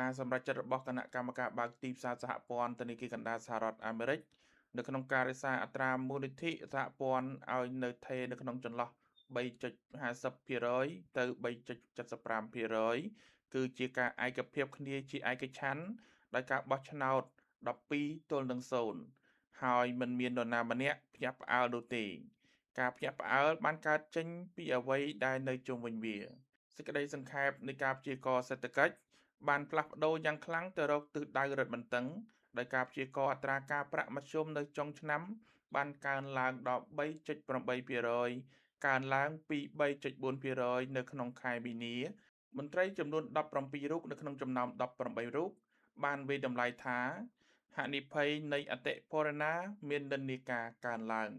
ការសម្រេចចិត្តរបស់គណៈកម្មការបើកទីផ្សារសហព័ន្ធធនាគារកណ្ដាលសហរដ្ឋអាមេរិកនៅក្នុងការរក្សាអត្រាមូលនិធិសហព័ន្ធឲ្យនៅថេរនៅក្នុងចន្លោះ 3.50% ទៅ 3.75% គឺជាការឯកភាពគ្នាជាឯកច្ឆន្ទដោយការបោះឆ្នោត12-0 ហើយមិនមាននរណាម្នាក់ភ្ញាក់ផ្អើលនោះទេការភ្ញាក់ផ្អើលបានកើតចេញពីអ្វីដែលនៅជុំវិញវាសេចក្តីសង្ខេបនៃការព្យាករណ៍សេដ្ឋកិច្ចបានផ្លាស់ប្ដូរយ៉ាងខ្លាំងទៅរកទិសដៅរឹតបន្តឹងដោយការព្យាករណ៍អត្រាការប្រាក់មធ្យមនៅចុងឆ្នាំបានកើនឡើងដល់ 3.8% កើនឡើងពី 3.4% នៅក្នុងខែមីនាមន្ត្រីចំនួន17រូបនៅក្នុងចំណោម18រូបបានវាយតម្លៃថាហានិភ័យនៃអតិផរណាមាននិន្នាការកើនឡើង